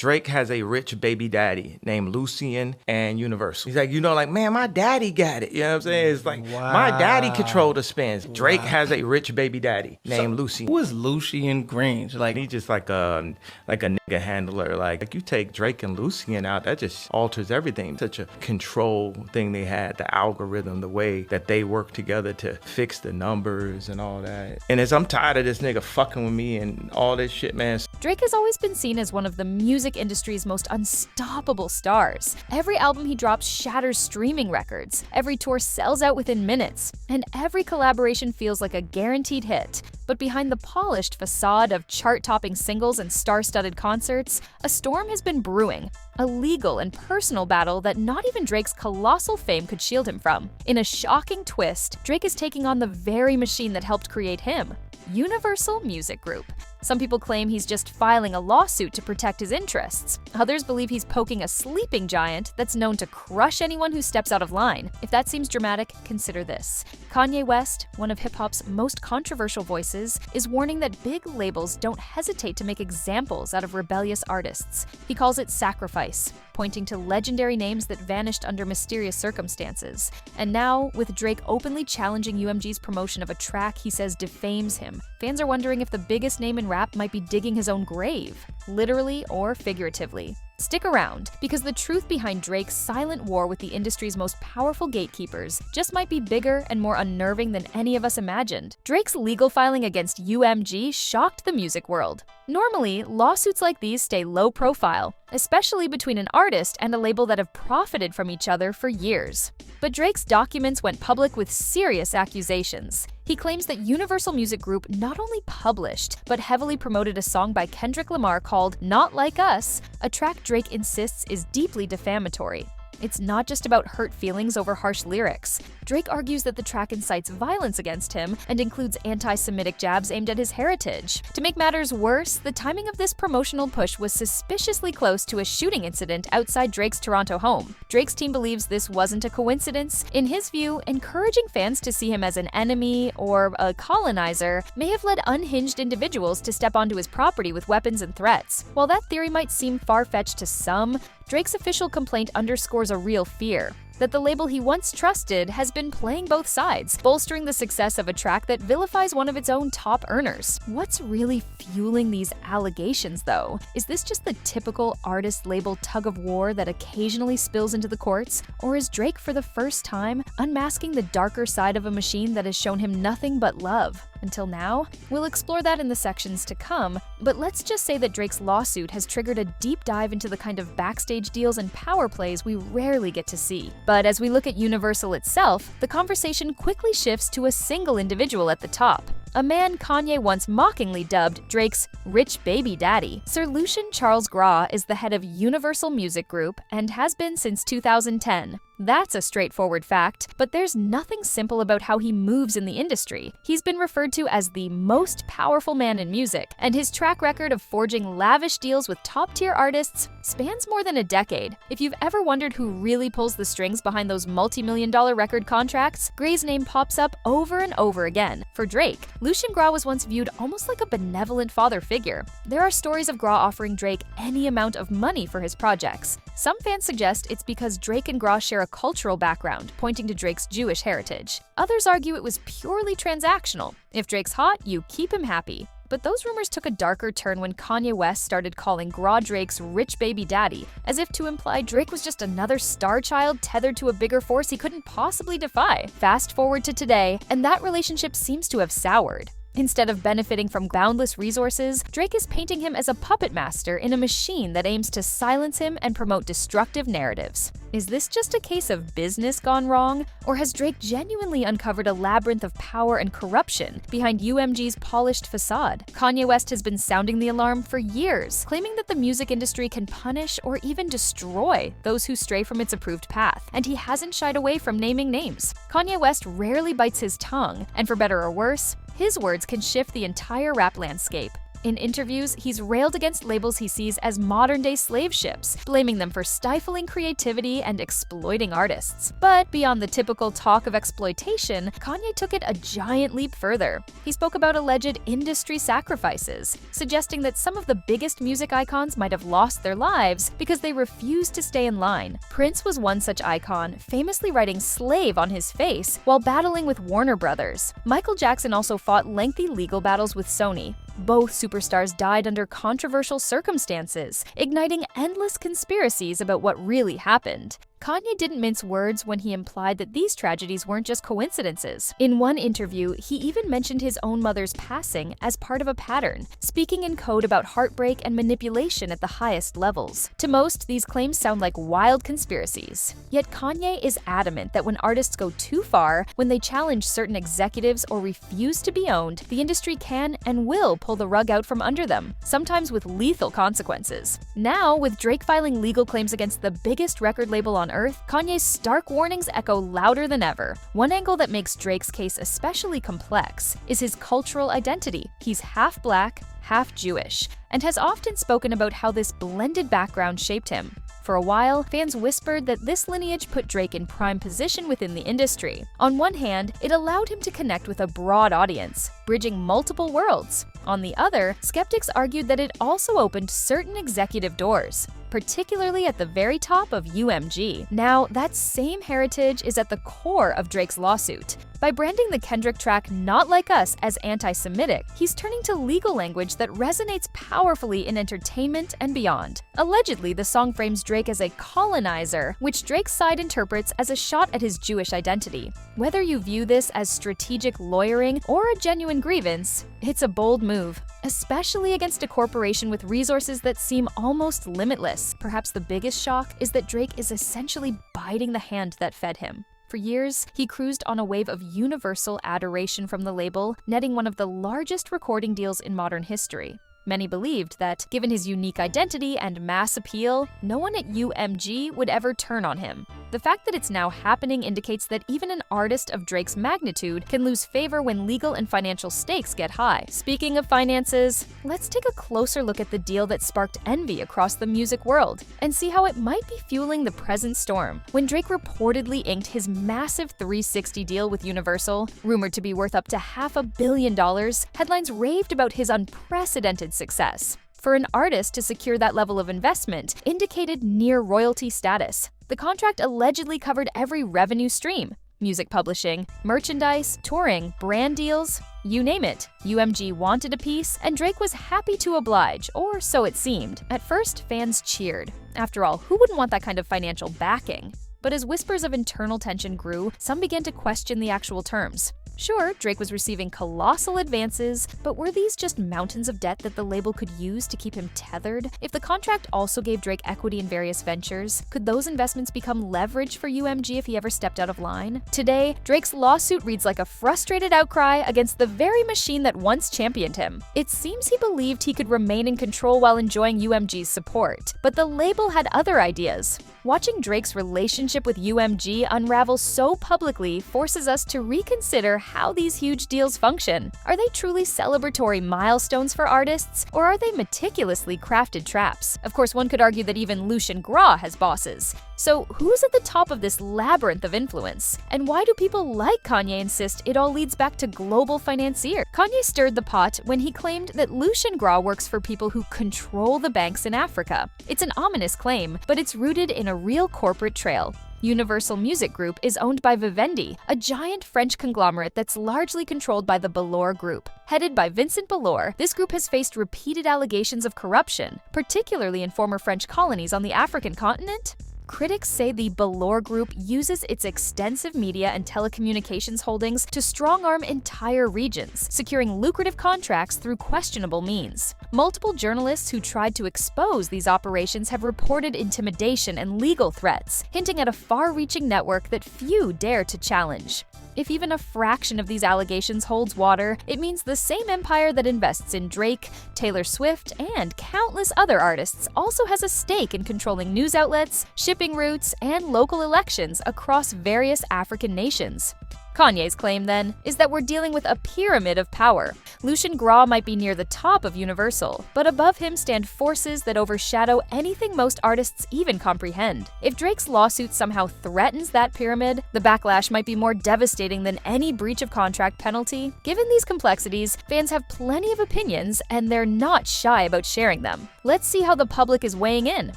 Drake has a rich baby daddy named Lucian and Universal. He's like, like, man, my daddy got it. You know what I'm saying? It's like, my daddy controlled the spins. Drake has a rich baby daddy named Lucian. Who is Lucian Grainge? Like, he's just like a nigga handler. Like you take Drake and Lucian out, that just alters everything. Such a control thing they had, the algorithm, the way that they work together to fix the numbers and all that. And I'm tired of this nigga fucking with me and all this shit, man. Drake has always been seen as one of the music industry's most unstoppable stars. Every album he drops shatters streaming records, every tour sells out within minutes, and every collaboration feels like a guaranteed hit. But behind the polished facade of chart-topping singles and star-studded concerts, a storm has been brewing, a legal and personal battle that not even Drake's colossal fame could shield him from. In a shocking twist, Drake is taking on the very machine that helped create him, Universal Music Group. Some people claim he's just filing a lawsuit to protect his interests. Others believe he's poking a sleeping giant that's known to crush anyone who steps out of line. If that seems dramatic, consider this. Kanye West, one of hip-hop's most controversial voices, is warning that big labels don't hesitate to make examples out of rebellious artists. He calls it sacrifice, pointing to legendary names that vanished under mysterious circumstances. And now, with Drake openly challenging UMG's promotion of a track he says defames him, fans are wondering if the biggest name in rap might be digging his own grave, literally or figuratively. Stick around, because the truth behind Drake's silent war with the industry's most powerful gatekeepers just might be bigger and more unnerving than any of us imagined. Drake's legal filing against UMG shocked the music world. Normally, lawsuits like these stay low profile, especially between an artist and a label that have profited from each other for years. But Drake's documents went public with serious accusations. He claims that Universal Music Group not only published, but heavily promoted a song by Kendrick Lamar called Not Like Us, a track Drake insists is deeply defamatory. It's not just about hurt feelings over harsh lyrics. Drake argues that the track incites violence against him and includes anti-Semitic jabs aimed at his heritage. To make matters worse, the timing of this promotional push was suspiciously close to a shooting incident outside Drake's Toronto home. Drake's team believes this wasn't a coincidence. In his view, encouraging fans to see him as an enemy or a colonizer may have led unhinged individuals to step onto his property with weapons and threats. While that theory might seem far-fetched to some, Drake's official complaint underscores a real fear that the label he once trusted has been playing both sides, bolstering the success of a track that vilifies one of its own top earners. What's really fueling these allegations, though? Is this just the typical artist-label tug-of-war that occasionally spills into the courts? Or is Drake, for the first time, unmasking the darker side of a machine that has shown him nothing but love? Until now? We'll explore that in the sections to come, but let's just say that Drake's lawsuit has triggered a deep dive into the kind of backstage deals and power plays we rarely get to see. But as we look at Universal itself, the conversation quickly shifts to a single individual at the top. A man Kanye once mockingly dubbed Drake's rich baby daddy. Sir Lucian Grainge is the head of Universal Music Group and has been since 2010. That's a straightforward fact, but there's nothing simple about how he moves in the industry. He's been referred to as the most powerful man in music, and his track record of forging lavish deals with top-tier artists spans more than a decade. If you've ever wondered who really pulls the strings behind those multi-million-dollar record contracts, Grainge's name pops up over and over again. For Drake, Lucian Grainge was once viewed almost like a benevolent father figure. There are stories of Grainge offering Drake any amount of money for his projects. Some fans suggest it's because Drake and Grainge share a cultural background, pointing to Drake's Jewish heritage. Others argue it was purely transactional. If Drake's hot, you keep him happy. But those rumors took a darker turn when Kanye West started calling Grainge Drake's rich baby daddy, as if to imply Drake was just another star child tethered to a bigger force he couldn't possibly defy. Fast forward to today, and that relationship seems to have soured. Instead of benefiting from boundless resources, Drake is painting him as a puppet master in a machine that aims to silence him and promote destructive narratives. Is this just a case of business gone wrong? Or has Drake genuinely uncovered a labyrinth of power and corruption behind UMG's polished facade? Kanye West has been sounding the alarm for years, claiming that the music industry can punish or even destroy those who stray from its approved path, and he hasn't shied away from naming names. Kanye West rarely bites his tongue, and for better or worse, his words can shift the entire rap landscape. In interviews, he's railed against labels he sees as modern-day slave ships, blaming them for stifling creativity and exploiting artists. But beyond the typical talk of exploitation, Kanye took it a giant leap further. He spoke about alleged industry sacrifices, suggesting that some of the biggest music icons might have lost their lives because they refused to stay in line. Prince was one such icon, famously writing "slave" on his face while battling with Warner Brothers. Michael Jackson also fought lengthy legal battles with Sony. Both superstars died under controversial circumstances, igniting endless conspiracies about what really happened. Kanye didn't mince words when he implied that these tragedies weren't just coincidences. In one interview, he even mentioned his own mother's passing as part of a pattern, speaking in code about heartbreak and manipulation at the highest levels. To most, these claims sound like wild conspiracies. Yet Kanye is adamant that when artists go too far, when they challenge certain executives or refuse to be owned, the industry can and will pull the rug out from under them, sometimes with lethal consequences. Now, with Drake filing legal claims against the biggest record label on Earth, Kanye's stark warnings echo louder than ever. One angle that makes Drake's case especially complex is his cultural identity. He's half black, half Jewish, and has often spoken about how this blended background shaped him. For a while, fans whispered that this lineage put Drake in prime position within the industry. On one hand, it allowed him to connect with a broad audience, bridging multiple worlds. On the other, skeptics argued that it also opened certain executive doors, particularly at the very top of UMG. Now, that same heritage is at the core of Drake's lawsuit. By branding the Kendrick track Not Like Us as anti-Semitic, he's turning to legal language that resonates powerfully in entertainment and beyond. Allegedly, the song frames Drake as a colonizer, which Drake's side interprets as a shot at his Jewish identity. Whether you view this as strategic lawyering or a genuine grievance, it's a bold move, especially against a corporation with resources that seem almost limitless. Perhaps the biggest shock is that Drake is essentially biting the hand that fed him. For years, he cruised on a wave of universal adoration from the label, netting one of the largest recording deals in modern history. Many believed that, given his unique identity and mass appeal, no one at UMG would ever turn on him. The fact that it's now happening indicates that even an artist of Drake's magnitude can lose favor when legal and financial stakes get high. Speaking of finances, let's take a closer look at the deal that sparked envy across the music world and see how it might be fueling the present storm. When Drake reportedly inked his massive 360 deal with Universal, rumored to be worth up to $500 million, headlines raved about his unprecedented success. For an artist to secure that level of investment indicated near royalty status. The contract allegedly covered every revenue stream: music publishing, merchandise, touring, brand deals, you name it. UMG wanted a piece, and Drake was happy to oblige, or so it seemed. At first, fans cheered. After all, who wouldn't want that kind of financial backing? But as whispers of internal tension grew, some began to question the actual terms. Sure, Drake was receiving colossal advances, but were these just mountains of debt that the label could use to keep him tethered? If the contract also gave Drake equity in various ventures, could those investments become leverage for UMG if he ever stepped out of line? Today, Drake's lawsuit reads like a frustrated outcry against the very machine that once championed him. It seems he believed he could remain in control while enjoying UMG's support, but the label had other ideas. Watching Drake's relationship with UMG unravel so publicly forces us to reconsider how these huge deals function. Are they truly celebratory milestones for artists, or are they meticulously crafted traps? Of course, one could argue that even Lucian Grainge has bosses. So who's at the top of this labyrinth of influence? And why do people like Kanye insist it all leads back to global financier? Kanye stirred the pot when he claimed that Lucian Grainge works for people who control the banks in Africa. It's an ominous claim, but it's rooted in a real corporate trail. Universal Music Group is owned by Vivendi, a giant French conglomerate that's largely controlled by the Bellore Group. Headed by Vincent Bellore, this group has faced repeated allegations of corruption, particularly in former French colonies on the African continent. Critics say the Bellore Group uses its extensive media and telecommunications holdings to strong-arm entire regions, securing lucrative contracts through questionable means. Multiple journalists who tried to expose these operations have reported intimidation and legal threats, hinting at a far-reaching network that few dare to challenge. If even a fraction of these allegations holds water, it means the same empire that invests in Drake, Taylor Swift, and countless other artists also has a stake in controlling news outlets, shipping routes, and local elections across various African nations. Kanye's claim, then, is that we're dealing with a pyramid of power. Lucian Grainge might be near the top of Universal, but above him stand forces that overshadow anything most artists even comprehend. If Drake's lawsuit somehow threatens that pyramid, the backlash might be more devastating than any breach of contract penalty. Given these complexities, fans have plenty of opinions, and they're not shy about sharing them. Let's see how the public is weighing in.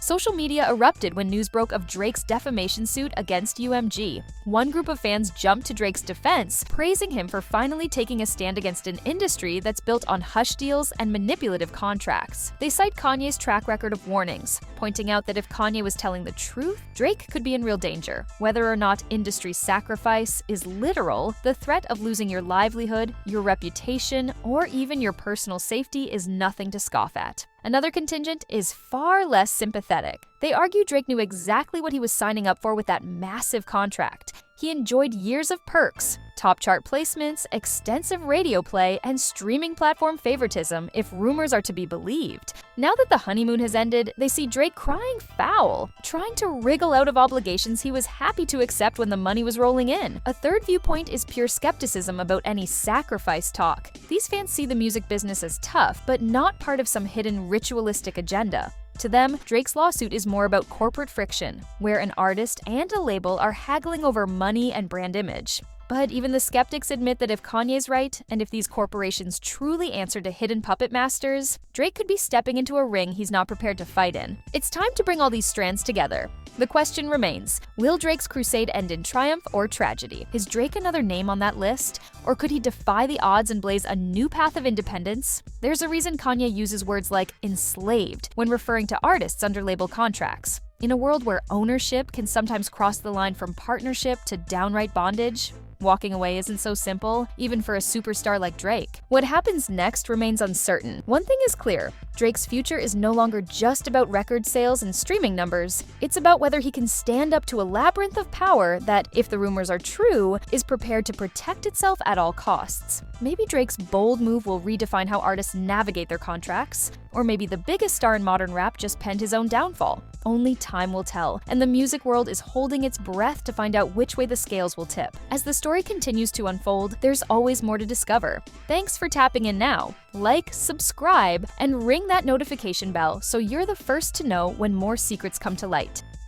Social media erupted when news broke of Drake's defamation suit against UMG. One group of fans jumped to Drake's defense, praising him for finally taking a stand against an industry that's built on hush deals and manipulative contracts. They cite Kanye's track record of warnings, pointing out that if Kanye was telling the truth, Drake could be in real danger. Whether or not industry sacrifice is literal, the threat of losing your livelihood, your reputation, or even your personal safety is nothing to scoff at. Another contingent is far less sympathetic. They argue Drake knew exactly what he was signing up for with that massive contract. He enjoyed years of perks, top chart placements, extensive radio play, and streaming platform favoritism if rumors are to be believed. Now that the honeymoon has ended, they see Drake crying foul, trying to wriggle out of obligations he was happy to accept when the money was rolling in. A third viewpoint is pure skepticism about any sacrifice talk. These fans see the music business as tough, but not part of some hidden ritualistic agenda. To them, Drake's lawsuit is more about corporate friction, where an artist and a label are haggling over money and brand image. But even the skeptics admit that if Kanye's right, and if these corporations truly answer to hidden puppet masters, Drake could be stepping into a ring he's not prepared to fight in. It's time to bring all these strands together. The question remains, will Drake's crusade end in triumph or tragedy? Is Drake another name on that list? Or could he defy the odds and blaze a new path of independence? There's a reason Kanye uses words like enslaved when referring to artists under label contracts. In a world where ownership can sometimes cross the line from partnership to downright bondage, walking away isn't so simple, even for a superstar like Drake. What happens next remains uncertain. One thing is clear, Drake's future is no longer just about record sales and streaming numbers. It's about whether he can stand up to a labyrinth of power that, if the rumors are true, is prepared to protect itself at all costs. Maybe Drake's bold move will redefine how artists navigate their contracts, or maybe the biggest star in modern rap just penned his own downfall. Only time will tell, and the music world is holding its breath to find out which way the scales will tip. As the story continues to unfold, there's always more to discover. Thanks for tapping in now. Like, subscribe, and ring that notification bell so you're the first to know when more secrets come to light.